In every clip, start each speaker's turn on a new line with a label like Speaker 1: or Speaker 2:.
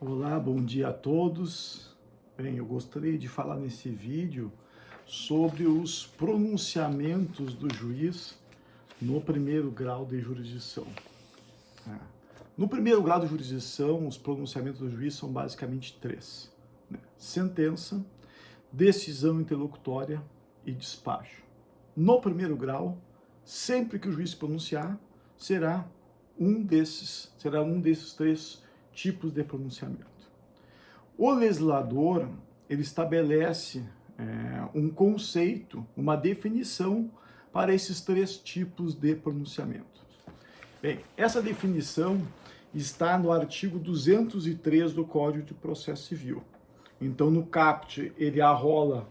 Speaker 1: Olá, bom dia a todos. Bem, eu gostaria de falar nesse vídeo sobre os pronunciamentos do juiz no primeiro grau de jurisdição. No primeiro grau de jurisdição, os pronunciamentos do juiz são basicamente três: sentença, decisão interlocutória e despacho. No primeiro grau, sempre que o juiz se pronunciar, será um desses três tipos de pronunciamento. O legislador, ele estabelece um conceito, uma definição para esses três tipos de pronunciamento. Bem, essa definição está no artigo 203 do Código de Processo Civil. Então, no caput, ele arrola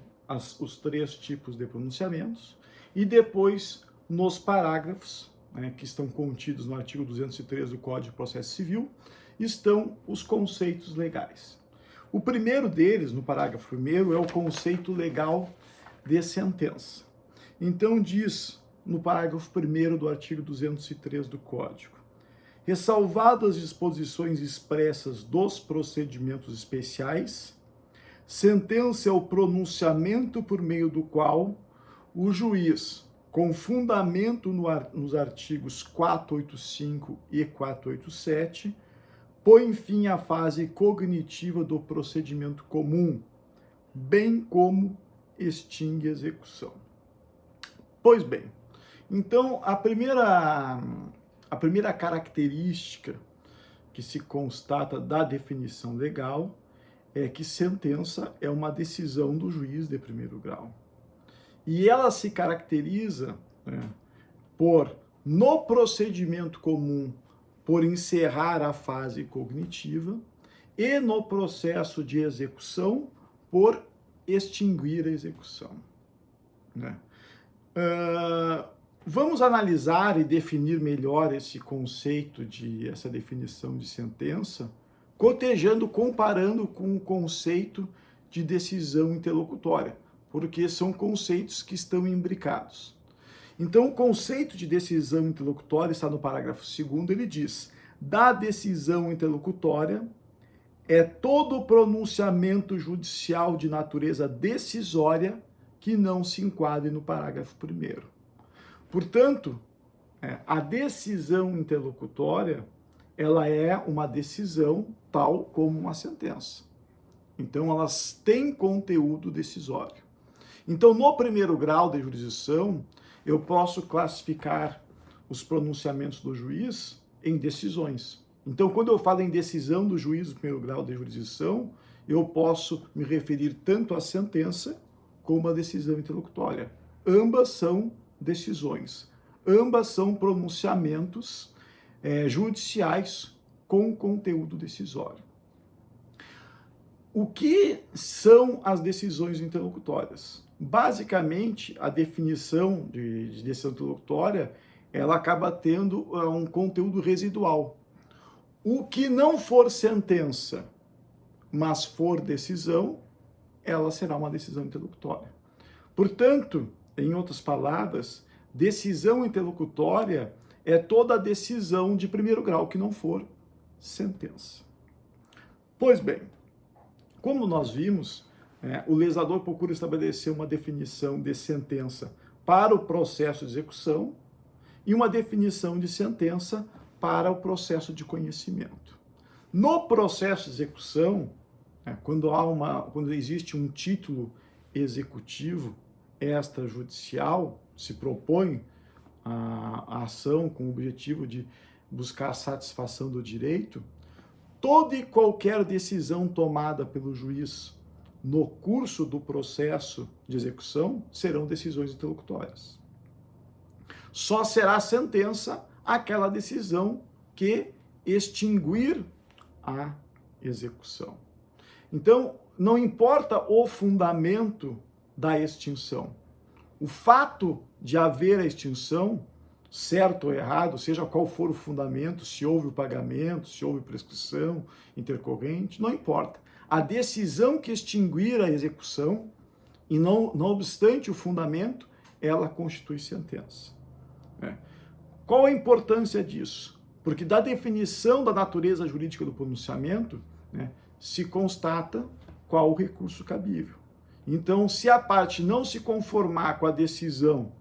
Speaker 1: os três tipos de pronunciamentos e depois, nos parágrafos, que estão contidos no artigo 203 do Código de Processo Civil, estão os conceitos legais. O primeiro deles, no parágrafo primeiro, é o conceito legal de sentença. Então, diz no parágrafo primeiro do artigo 203 do Código: ressalvadas as disposições expressas dos procedimentos especiais, sentença é o pronunciamento por meio do qual o juiz, com fundamento nos artigos 485 e 487, põe fim à fase cognitiva do procedimento comum, bem como extingue a execução. Pois bem, então a primeira característica que se constata da definição legal é que sentença é uma decisão do juiz de primeiro grau. E ela se caracteriza por, no procedimento comum, por encerrar a fase cognitiva, e no processo de execução, por extinguir a execução. Vamos analisar e definir melhor esse conceito, essa definição de sentença, comparando com o conceito de decisão interlocutória, porque são conceitos que estão imbricados. Então, o conceito de decisão interlocutória está no parágrafo 2º, ele diz: da decisão interlocutória é todo pronunciamento judicial de natureza decisória que não se enquadre no parágrafo 1º. Portanto, a decisão interlocutória, ela é uma decisão tal como uma sentença. Então, elas têm conteúdo decisório. Então, no primeiro grau de jurisdição, eu posso classificar os pronunciamentos do juiz em decisões. Então, quando eu falo em decisão do juiz do primeiro grau de jurisdição, eu posso me referir tanto à sentença como à decisão interlocutória. Ambas são decisões. Ambas são pronunciamentos judiciais com conteúdo decisório. O que são as decisões interlocutórias? Basicamente, a definição de decisão interlocutória, ela acaba tendo um conteúdo residual. O que não for sentença, mas for decisão, ela será uma decisão interlocutória. Portanto, em outras palavras, decisão interlocutória é toda decisão de primeiro grau que não for sentença. Pois bem, como nós vimos, o legislador procura estabelecer uma definição de sentença para o processo de execução e uma definição de sentença para o processo de conhecimento. No processo de execução, quando existe um título executivo extrajudicial, se propõe a ação com o objetivo de buscar a satisfação do direito, toda e qualquer decisão tomada pelo juiz no curso do processo de execução serão decisões interlocutórias. Só será sentença aquela decisão que extinguir a execução. Então, não importa o fundamento da extinção. O fato de haver a extinção, certo ou errado, seja qual for o fundamento, se houve o pagamento, se houve prescrição intercorrente, não importa. A decisão que extinguir a execução, e não obstante o fundamento, ela constitui sentença. Qual a importância disso? Porque da definição da natureza jurídica do pronunciamento, né, se constata qual o recurso cabível. Então, se a parte não se conformar com a decisão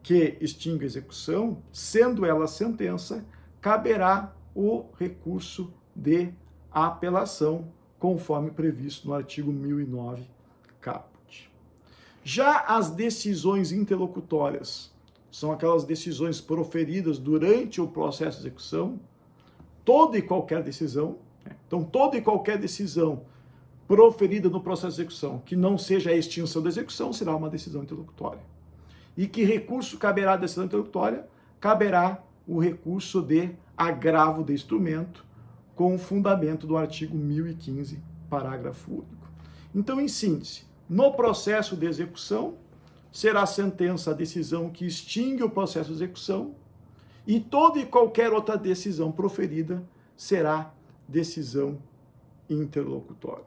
Speaker 1: que extingue a execução, sendo ela sentença, caberá o recurso de apelação, conforme previsto no artigo 1009, caput. Já as decisões interlocutórias, são aquelas decisões proferidas durante o processo de execução, toda e qualquer decisão, né? Então toda e qualquer decisão proferida no processo de execução que não seja a extinção da execução será uma decisão interlocutória. E que recurso caberá à decisão interlocutória? Caberá o recurso de agravo de instrumento, com o fundamento do artigo 1015, parágrafo único. Então, em síntese, no processo de execução, será a sentença a decisão que extingue o processo de execução, e toda e qualquer outra decisão proferida será decisão interlocutória.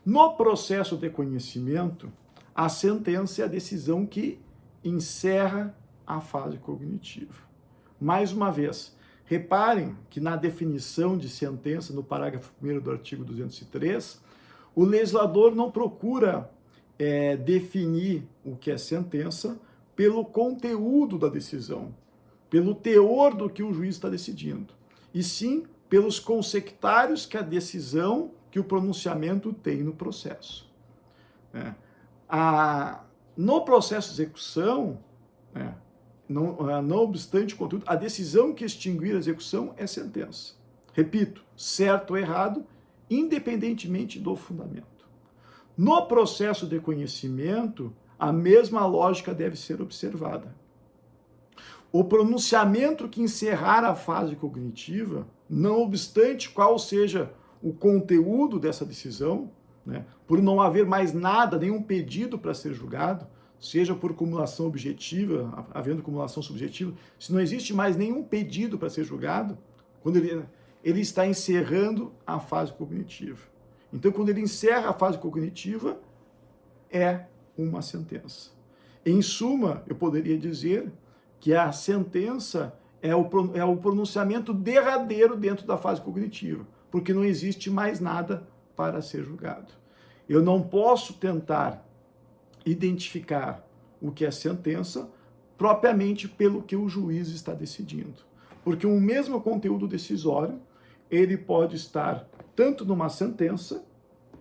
Speaker 1: No processo de conhecimento, a sentença é a decisão que encerra a fase cognitiva. Mais uma vez, reparem que na definição de sentença, no parágrafo 1º do artigo 203, o legislador não procura definir o que é sentença pelo conteúdo da decisão, pelo teor do que o juiz está decidindo, e sim pelos consectários que a decisão, que o pronunciamento tem no processo. No processo de execução, não obstante o conteúdo, a decisão que extinguir a execução é sentença. Repito, certo ou errado, independentemente do fundamento. No processo de conhecimento, a mesma lógica deve ser observada. O pronunciamento que encerrar a fase cognitiva, não obstante qual seja o conteúdo dessa decisão, né, por não haver mais nada, nenhum pedido para ser julgado, seja por cumulação objetiva, havendo cumulação subjetiva, se não existe mais nenhum pedido para ser julgado, quando ele está encerrando a fase cognitiva. Então, quando ele encerra a fase cognitiva, é uma sentença. Em suma, eu poderia dizer que a sentença é o pronunciamento derradeiro dentro da fase cognitiva, porque não existe mais nada para ser julgado. Eu não posso tentar identificar o que é sentença propriamente pelo que o juiz está decidindo. Porque o mesmo conteúdo decisório, ele pode estar tanto numa sentença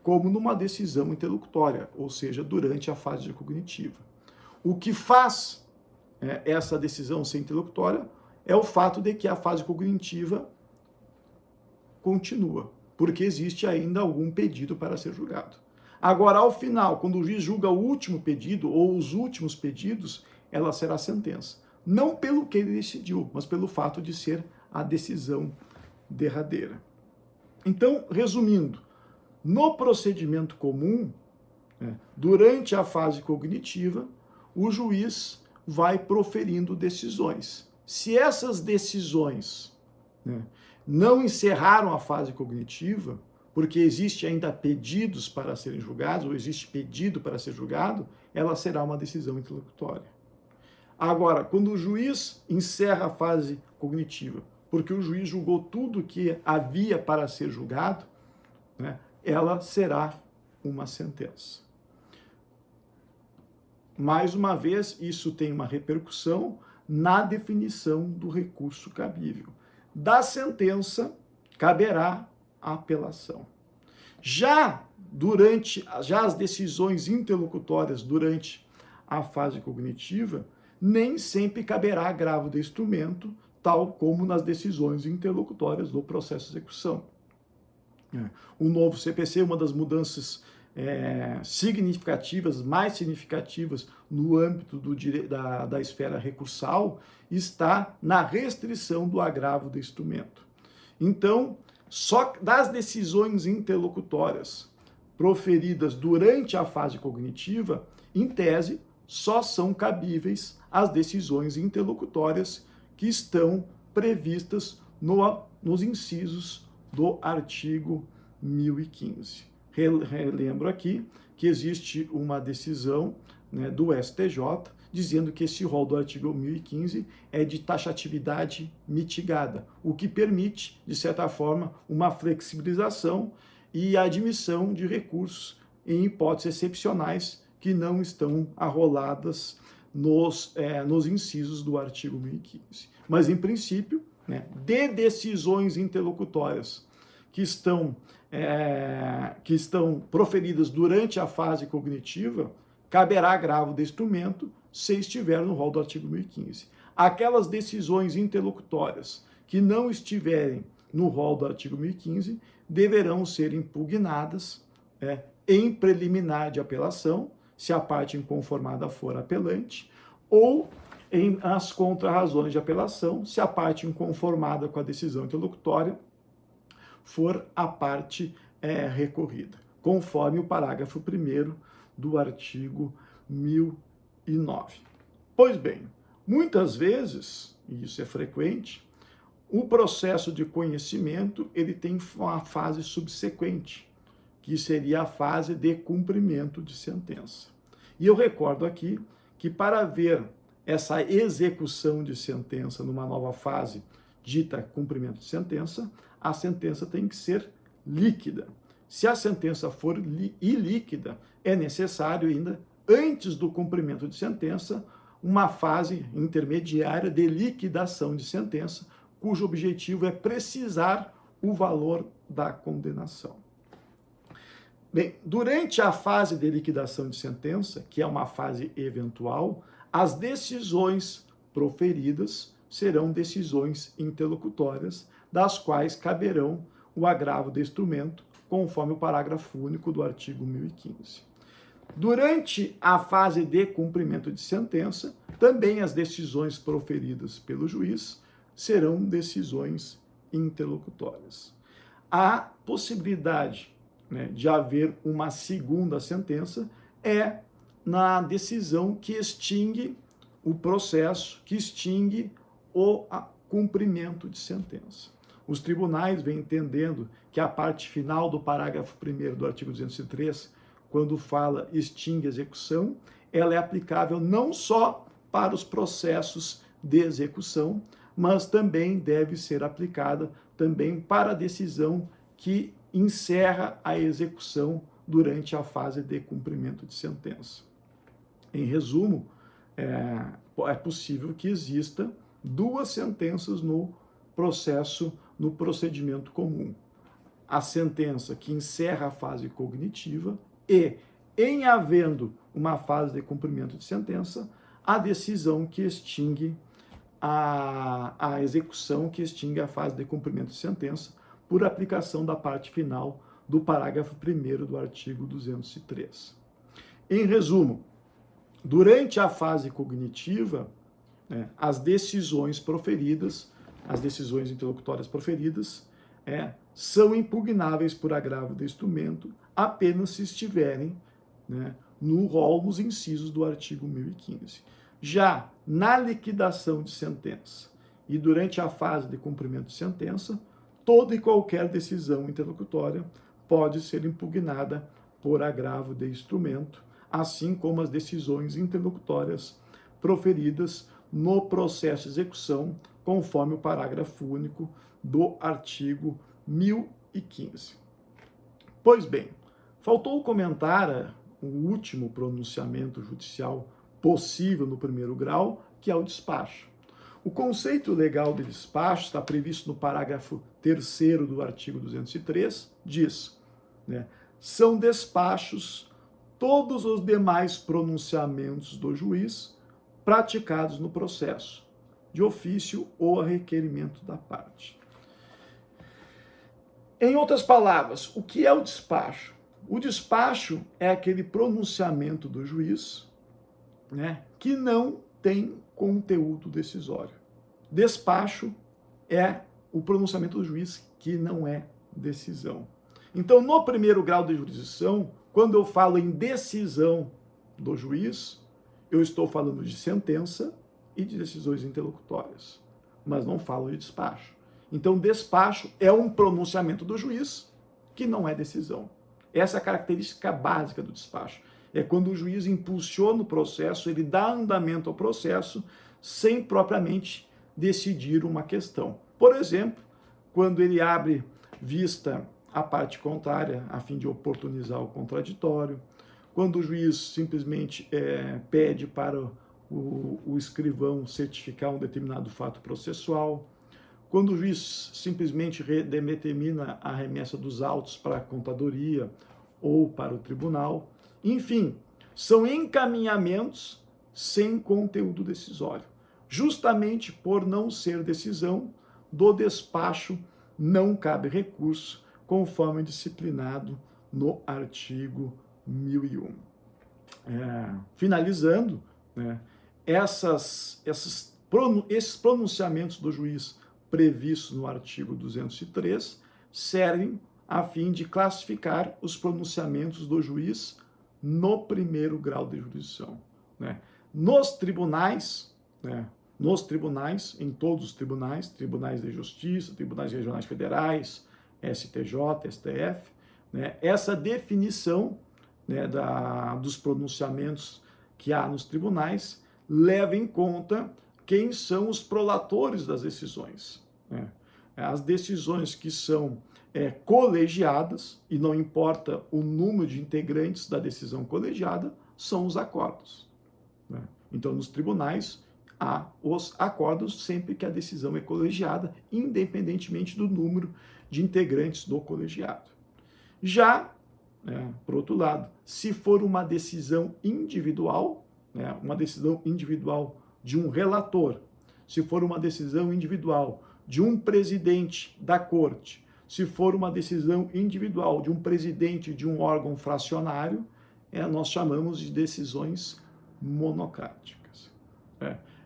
Speaker 1: como numa decisão interlocutória, ou seja, durante a fase cognitiva. O que faz essa decisão ser interlocutória é o fato de que a fase cognitiva continua, porque existe ainda algum pedido para ser julgado. Agora, ao final, quando o juiz julga o último pedido ou os últimos pedidos, ela será sentença. Não pelo que ele decidiu, mas pelo fato de ser a decisão derradeira. Então, resumindo, no procedimento comum, durante a fase cognitiva, o juiz vai proferindo decisões. Se essas decisões não encerraram a fase cognitiva, porque existe ainda pedidos para serem julgados, ou existe pedido para ser julgado, ela será uma decisão interlocutória. Agora, quando o juiz encerra a fase cognitiva, porque o juiz julgou tudo que havia para ser julgado, ela será uma sentença. Mais uma vez, isso tem uma repercussão na definição do recurso cabível. Da sentença, caberá a apelação. Já as decisões interlocutórias durante a fase cognitiva, nem sempre caberá agravo de instrumento, tal como nas decisões interlocutórias do processo de execução. O novo CPC, uma das mudanças mais significativas no âmbito da esfera recursal, está na restrição do agravo de instrumento. Então, só das decisões interlocutórias proferidas durante a fase cognitiva, em tese, só são cabíveis as decisões interlocutórias que estão previstas nos incisos do artigo 1015. Relembro aqui que existe uma decisão do STJ dizendo que esse rol do artigo 1015 é de taxatividade mitigada, o que permite, de certa forma, uma flexibilização e a admissão de recursos em hipóteses excepcionais que não estão arroladas nos incisos do artigo 1015. Mas, em princípio, né, de decisões interlocutórias que estão proferidas durante a fase cognitiva, caberá agravo de instrumento se estiver no rol do artigo 1015. Aquelas decisões interlocutórias que não estiverem no rol do artigo 1015 deverão ser impugnadas em preliminar de apelação, se a parte inconformada for apelante, ou em as contrarrazões de apelação, se a parte inconformada com a decisão interlocutória for a parte recorrida, conforme o parágrafo 1º do artigo 1009. Pois bem, muitas vezes, e isso é frequente, o processo de conhecimento ele tem uma fase subsequente, que seria a fase de cumprimento de sentença. E eu recordo aqui que para haver essa execução de sentença numa nova fase, dita cumprimento de sentença, a sentença tem que ser líquida. Se a sentença for ilíquida, é necessário ainda, antes do cumprimento de sentença, uma fase intermediária de liquidação de sentença, cujo objetivo é precisar o valor da condenação. Bem, durante a fase de liquidação de sentença, que é uma fase eventual, as decisões proferidas serão decisões interlocutórias, das quais caberão o agravo de instrumento, conforme o parágrafo único do artigo 1015. Durante a fase de cumprimento de sentença, também as decisões proferidas pelo juiz serão decisões interlocutórias. A possibilidade de haver uma segunda sentença é na decisão que extingue o processo, que extingue o cumprimento de sentença. Os tribunais vêm entendendo que a parte final do parágrafo 1º do artigo 203, quando fala extingue execução, ela é aplicável não só para os processos de execução, mas também deve ser aplicada também para a decisão que encerra a execução durante a fase de cumprimento de sentença. Em resumo, é possível que exista duas sentenças no procedimento comum. A sentença que encerra a fase cognitiva e, em havendo uma fase de cumprimento de sentença, a decisão que extingue a execução, que extingue a fase de cumprimento de sentença, por aplicação da parte final do parágrafo 1º do artigo 203. Em resumo, durante a fase cognitiva, as decisões proferidas, as decisões interlocutórias proferidas, são impugnáveis por agravo de instrumento apenas se estiverem no rol, nos incisos do artigo 1015. Já na liquidação de sentença e durante a fase de cumprimento de sentença, toda e qualquer decisão interlocutória pode ser impugnada por agravo de instrumento, assim como as decisões interlocutórias proferidas no processo de execução, conforme o parágrafo único do artigo 1015. Pois bem, faltou comentar o último pronunciamento judicial possível no primeiro grau, que é o despacho. O conceito legal de despacho está previsto no parágrafo 3º do artigo 203, diz, são despachos todos os demais pronunciamentos do juiz praticados no processo, de ofício ou a requerimento da parte. Em outras palavras, o que é o despacho? O despacho é aquele pronunciamento do juiz, que não tem conteúdo decisório. Despacho é o pronunciamento do juiz que não é decisão. Então, no primeiro grau de jurisdição, quando eu falo em decisão do juiz, eu estou falando de sentença e de decisões interlocutórias, mas não falo de despacho. Então, despacho é um pronunciamento do juiz que não é decisão. Essa é a característica básica do despacho. É quando o juiz impulsiona o processo, ele dá andamento ao processo sem propriamente decidir uma questão. Por exemplo, quando ele abre vista à parte contrária, a fim de oportunizar o contraditório, quando o juiz simplesmente pede para o escrivão certificar um determinado fato processual, quando o juiz simplesmente determina a remessa dos autos para a contadoria ou para o tribunal. Enfim, são encaminhamentos sem conteúdo decisório. Justamente por não ser decisão do despacho, não cabe recurso, conforme disciplinado no artigo 1001. Finalizando, né, esses pronunciamentos do juiz previstos no artigo 203 servem a fim de classificar os pronunciamentos do juiz no primeiro grau de jurisdição. Né? Nos tribunais, em todos os tribunais, tribunais de justiça, tribunais regionais federais, STJ, STF, né, essa definição, né, dos pronunciamentos que há nos tribunais leva em conta quem são os prolatores das decisões. Né? As decisões que são colegiadas, e não importa o número de integrantes da decisão colegiada, são os acordos. Né? Então, nos tribunais, há os acordos sempre que a decisão é colegiada, independentemente do número de integrantes do colegiado. Já, por outro lado, se for uma decisão individual, uma decisão individual de um relator, se for uma decisão individual de um presidente da corte, se for uma decisão individual de um presidente de um órgão fracionário, nós chamamos de decisões monocráticas.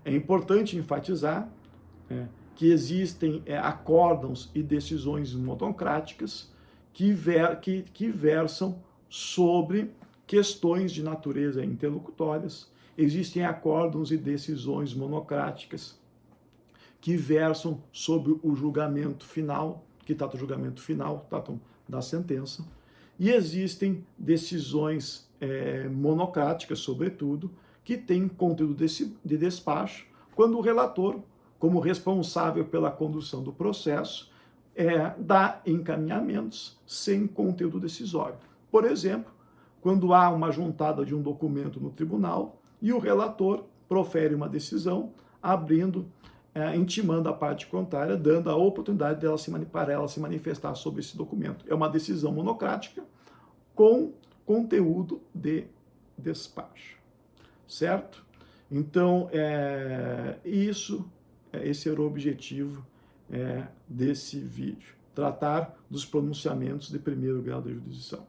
Speaker 1: É importante enfatizar que existem acórdãos e decisões monocráticas que versam sobre questões de natureza interlocutórias. Existem acórdãos e decisões monocráticas que versam sobre o julgamento final, que tratam do julgamento final, tratam da sentença. E existem decisões monocráticas, sobretudo, que têm conteúdo de despacho, quando o relator, como responsável pela condução do processo, dá encaminhamentos sem conteúdo decisório. Por exemplo, quando há uma juntada de um documento no tribunal e o relator profere uma decisão, intimando a parte contrária, dando a oportunidade para ela se manifestar sobre esse documento. É uma decisão monocrática com conteúdo de despacho. Certo? Então, esse era o objetivo desse vídeo. Tratar dos pronunciamentos de primeiro grau de jurisdição.